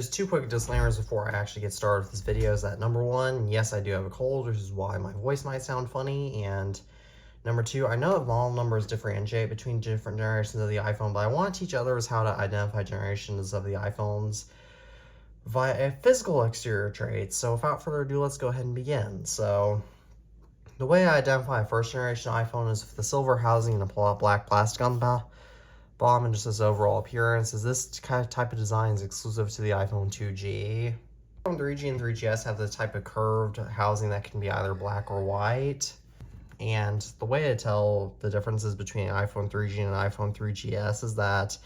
There's two quick disclaimers before I actually get started with this video. Is that number one, yes, I do have a cold, which is why my voice might sound funny, and number two, I know that model numbers differentiate between different generations of the iPhone, but I want to teach others how to identify generations of the iPhones via physical exterior traits. So without further ado, let's go ahead and begin. So the way I identify a first generation iPhone is with the silver housing and a black plastic on the bottom, and just this overall appearance. Is this kind of type of design is exclusive to the iPhone 2G. iPhone 3G and 3GS have this type of curved housing that can be either black or white. And the way to tell the differences between an iPhone 3G and an iPhone 3GS is that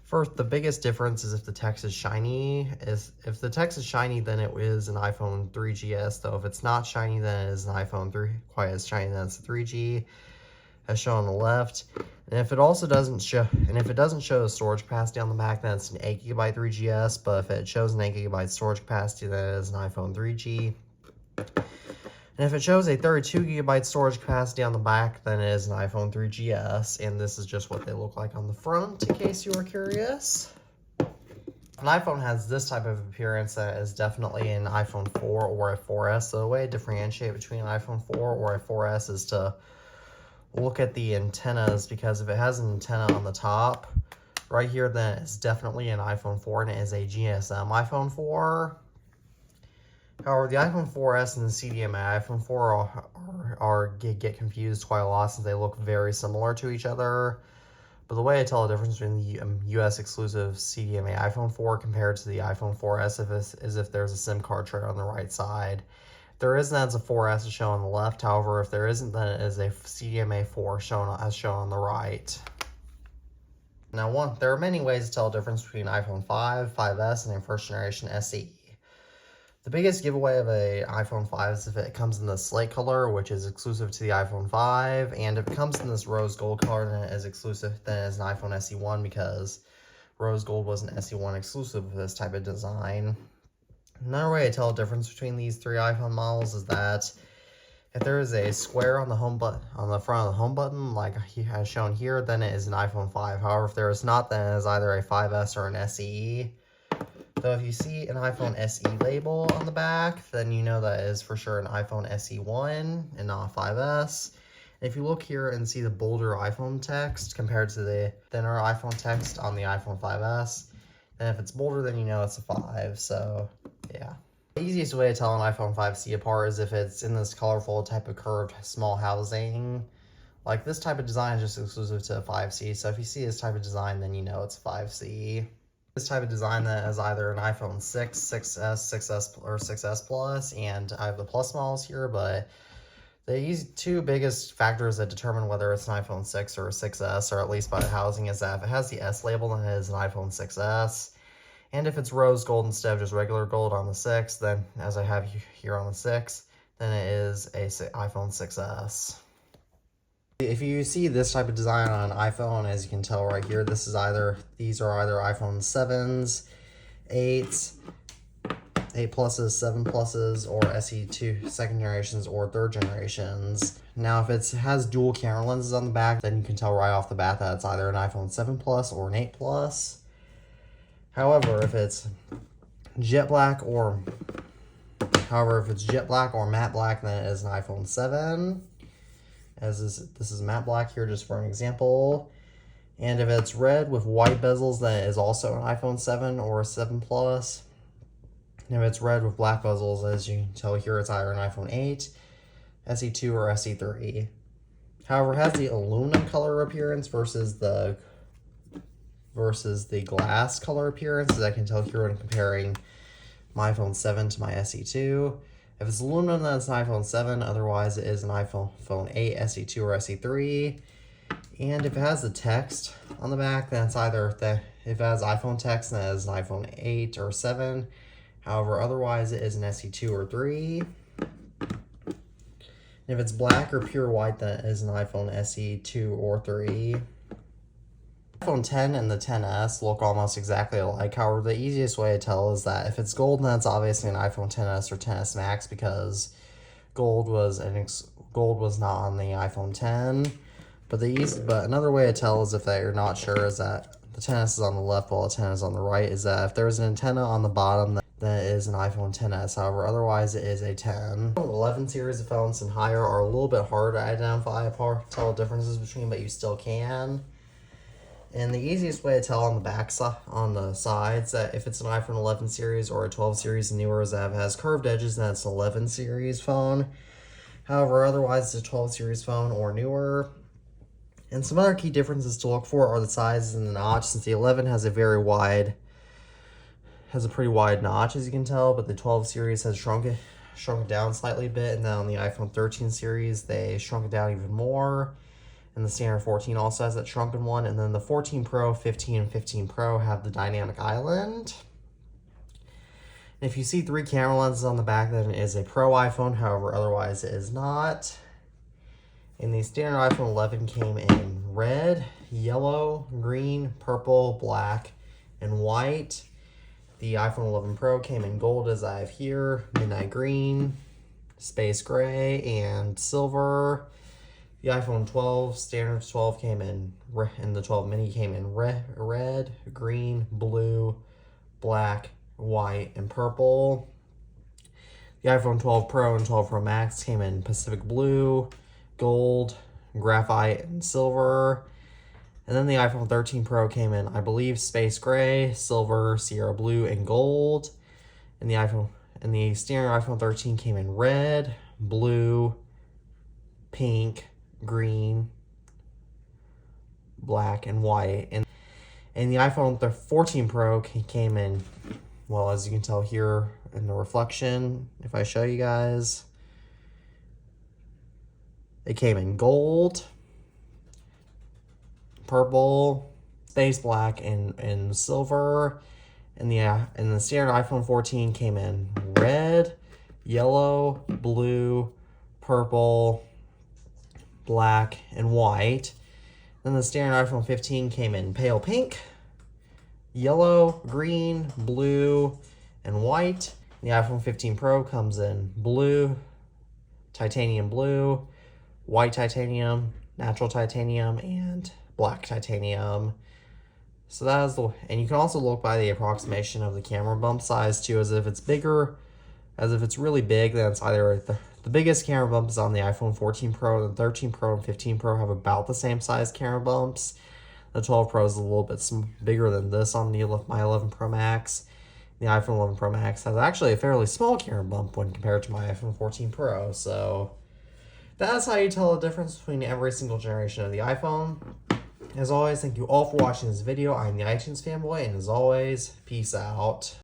first, the biggest difference is if the text is shiny. If the text is shiny, then it is an iPhone 3GS, though if it's not shiny, then it is an iPhone 3, quite as shiny, then it's a 3G, as shown on the left. And if it also doesn't show, the storage capacity on the back, then it's an 8GB 3GS, but if it shows an 8GB storage capacity, then it is an iPhone 3G. And if it shows a 32GB storage capacity on the back, then it is an iPhone 3GS, and this is just what they look like on the front, in case you are curious. An iPhone has this type of appearance that is definitely an iPhone 4 or a 4S. So the way to differentiate between an iPhone 4 or a 4S is to look at the antennas, because if it has an antenna on the top right here, then it's definitely an iPhone 4 and it is a GSM iPhone 4. However, the iPhone 4S and the CDMA iPhone 4 get confused quite a lot since they look very similar to each other. But the way I tell the difference between the US exclusive CDMA iPhone 4 compared to the iPhone 4S is if there's a SIM card tray on the right side. If there isn't, that's a 4S shown on the left. However, if there isn't, then it is a CDMA 4 as shown on the right. Now, there are many ways to tell the difference between iPhone 5, 5S, and a first generation SE. The biggest giveaway of an iPhone 5 is if it comes in the slate color, which is exclusive to the iPhone 5, and if it comes in this rose gold color, then it is exclusive, then it is an iPhone SE1, because rose gold was an SE1 exclusive with this type of design. Another way to tell the difference between these three iPhone models is that if there is a square on the home button, on the front of the home button, like he has shown here, then it is an iPhone 5. However, if there is not, then it is either a 5S or an SE. So if you see an iPhone SE label on the back, then you know that is for sure an iPhone SE1 and not a 5S. And if you look here and see the bolder iPhone text compared to the thinner iPhone text on the iPhone 5S, then if it's bolder, then you know it's a 5. So yeah. The easiest way to tell an iPhone 5C apart is if it's in this colorful type of curved small housing. Like this type of design is just exclusive to a 5C. So if you see this type of design, then you know it's 5C. This type of design that is either an iPhone 6, 6S, 6S, or 6S Plus, and I have the Plus models here, but the two biggest factors that determine whether it's an iPhone 6 or a 6S, or at least by the housing, is that if it has the S label, then it is an iPhone 6S, and if it's rose gold instead of just regular gold on the 6, then, as I have here on the 6, then it is a iPhone 6S. If you see this type of design on an iPhone, as you can tell right here, these are either iPhone 7s, 8s, 8 Pluses, 7 Pluses, or SE2 second generations or third generations. Now, if it has dual camera lenses on the back, then you can tell right off the bat that it's either an iPhone 7 Plus or an 8 Plus. However, if it's jet black or matte black, then it is an iPhone 7. This is matte black here just for an example. And if it's red with white bezels, then it is also an iPhone 7 or a 7 Plus. And if it's red with black bezels, as you can tell here, it's either an iPhone 8, SE2, or SE3. However, it has the aluminum color appearance versus the glass color appearance, as I can tell here when comparing my iPhone 7 to my SE2. If it's aluminum, then it's an iPhone 7. Otherwise, it is an iPhone 8, SE2, or SE3. And if it has the text on the back, then it's if it has iPhone text, then it is an iPhone 8 or 7. However, otherwise, it is an SE2 or 3. And if it's black or pure white, then it is an iPhone SE2 or 3. iPhone 10 and the 10s look almost exactly alike. However, the easiest way to tell is that if it's gold, then it's obviously an iPhone 10s or 10s Max, because gold was not on the iPhone 10. But another way to tell is if you're not sure is that the 10s is on the left while the 10 is on the right is that if there's an antenna on the bottom, that is an iPhone XS. However, otherwise it is a 10. 11 series of phones and higher are a little bit harder to identify apart, tell the differences between, but you still can. And the easiest way to tell on the back side, on the sides, that if it's an iPhone 11 series or a 12 series and newer, is that if it has curved edges, then it's an 11 series phone. However, otherwise it's a 12 series phone or newer. And some other key differences to look for are the sizes and the notch, since the 11 has a pretty wide notch, as you can tell, but the 12 series has shrunk it down slightly a bit, and then on the iPhone 13 series, they shrunk it down even more. And the standard 14 also has that shrunken one, and then the 14 Pro, 15, and 15 Pro have the dynamic island. And if you see 3 camera lenses on the back, then it is a Pro iPhone, however, otherwise it is not. And the standard iPhone 11 came in red, yellow, green, purple, black, and white. The iPhone 11 Pro came in gold, as I have here, midnight green, space gray, and silver. The iPhone 12, standard 12 came in, and the 12 mini came in red, green, blue, black, white, and purple. The iPhone 12 Pro and 12 Pro Max came in Pacific blue, gold, graphite, and silver. And then the iPhone 13 Pro came in, I believe, space gray, silver, Sierra blue, and gold. And the standard iPhone 13 came in red, blue, pink, green, black, and white. And the iPhone 14 Pro came in, well, as you can tell here in the reflection, if I show you guys, it came in gold, purple, space black, and silver. And the standard iPhone 14 came in red, yellow, blue, purple, black, and white. Then the standard iPhone 15 came in pale pink, yellow, green, blue, and white. The iPhone 15 Pro comes in blue, titanium blue, white titanium, natural titanium, and black titanium. So that is and you can also look by the approximation of the camera bump size too, as if it's bigger, as if it's really big, then it's either the biggest camera bump is on the iPhone 14 Pro, the 13 Pro and 15 Pro have about the same size camera bumps. The 12 Pro is a little bit bigger than this on my 11 Pro Max. The iPhone 11 Pro Max has actually a fairly small camera bump when compared to my iPhone 14 Pro. So that's how you tell the difference between every single generation of the iPhone. As always, thank you all for watching this video. I'm the iTunes Fanboy, and as always, peace out.